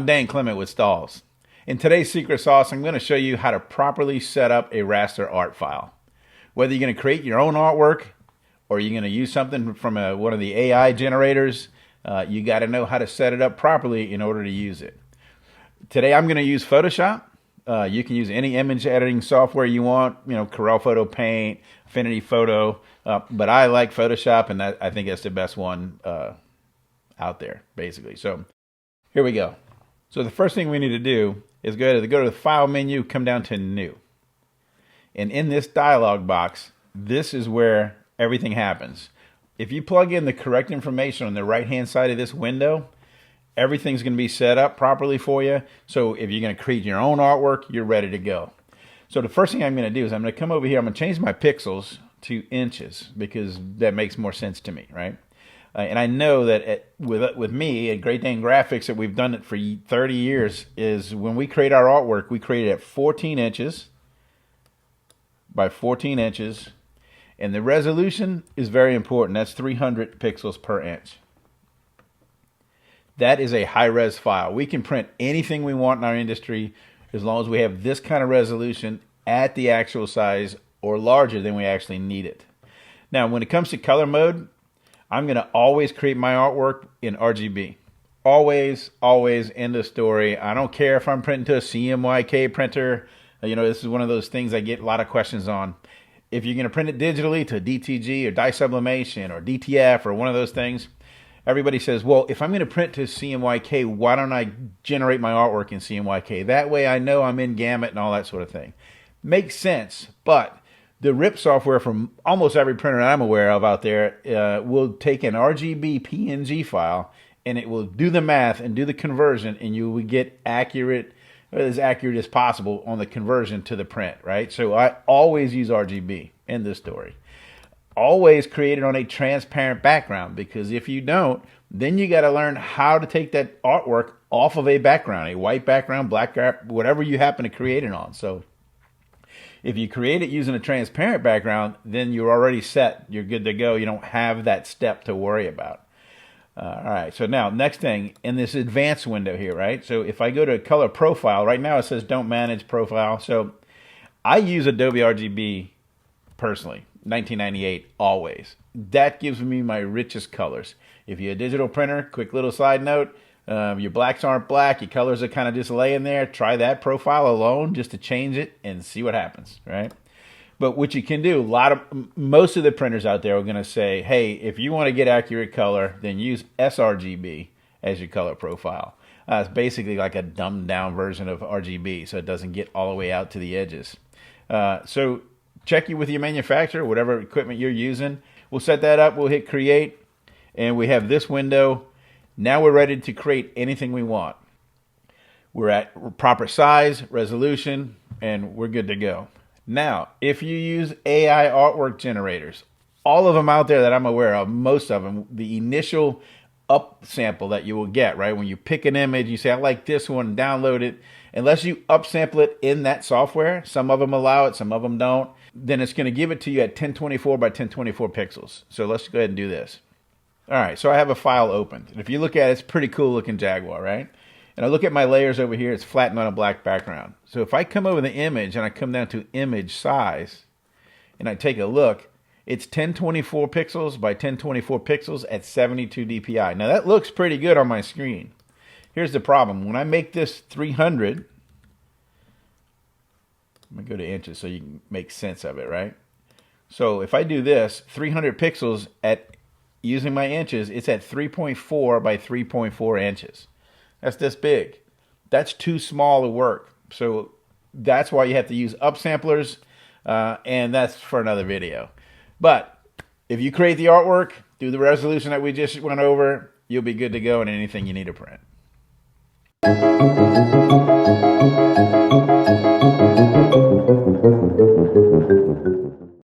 Dane Clement with Stalls. In today's secret sauce, I'm going to show you how to properly set up a raster art file. Whether you're going to create your own artwork or you're going to use something from one of the AI generators, you got to know how to set it up properly in order to use it. Today I'm going to use Photoshop. You can use any image editing software you want, Corel Photo Paint, Affinity Photo, but I like Photoshop, and I think that's the best one out there, basically. So here we go. So the first thing we need to do is go to the File menu, come down to New. And in this dialog box, this is where everything happens. If you plug in the correct information on the right-hand side of this window, everything's going to be set up properly for you. So if you're going to create your own artwork, you're ready to go. So the first thing I'm going to do is I'm going to come over here. I'm going to change my pixels to inches because that makes more sense to me, right? And I know that with me at Great Dane Graphics, that we've done it for 30 years, is when we create our artwork, we create it at 14 inches by 14 inches. And the resolution is very important. That's 300 pixels per inch. That is a high-res file. We can print anything we want in our industry as long as we have this kind of resolution at the actual size or larger than we actually need it. Now, when it comes to color mode, I'm going to always create my artwork in RGB. Always, always, end of story. I don't care if I'm printing to a CMYK printer. This is one of those things I get a lot of questions on. If you're going to print it digitally to DTG or dye sublimation or DTF or one of those things, everybody says, well, if I'm going to print to CMYK, why don't I generate my artwork in CMYK? That way I know I'm in gamut and all that sort of thing. Makes sense, but the RIP software from almost every printer I'm aware of out there will take an RGB PNG file and it will do the math and do the conversion, and you will get as accurate as possible on the conversion to the print, right? So I always use RGB in this story. Always create it on a transparent background, because if you don't, then you got to learn how to take that artwork off of a background, a white background, black background, whatever you happen to create it on. So if you create it using a transparent background, then you're already set. You're good to go. You don't have that step to worry about. All right, so now next thing in this advanced window here, right? So if I go to color profile, right now it says don't manage profile. So I use Adobe RGB personally, 1998 always. That gives me my richest colors. If you're a digital printer, quick little side note, your blacks aren't black, your colors are kind of just laying there. Try that profile alone just to change it and see what happens, right? But what you can do, most of the printers out there are going to say, hey, if you want to get accurate color, then use sRGB as your color profile. It's basically like a dumbed down version of RGB, so it doesn't get all the way out to the edges. So check with your manufacturer, whatever equipment you're using. We'll set that up. We'll hit create, and we have this window. Now we're ready to create anything we want. We're at proper size, resolution, and we're good to go. Now, if you use AI artwork generators, all of them out there that I'm aware of, most of them, the initial upsample that you will get, right? When you pick an image, you say, I like this one, download it. Unless you upsample it in that software, some of them allow it, some of them don't, then it's going to give it to you at 1024 by 1024 pixels. So let's go ahead and do this. All right, so I have a file opened. And if you look at it, it's pretty cool looking Jaguar, right? And I look at my layers over here, it's flattened on a black background. So if I come over the image and I come down to image size and I take a look, it's 1024 pixels by 1024 pixels at 72 dpi. Now that looks pretty good on my screen. Here's the problem. When I make this 300, I'm going to go to inches so you can make sense of it, right? So if I do this, 300 pixels at using my inches, it's at 3.4 by 3.4 inches. That's this big. That's too small to work. So that's why you have to use upsamplers, and that's for another video. But if you create the artwork, do the resolution that we just went over, you'll be good to go in anything you need to print.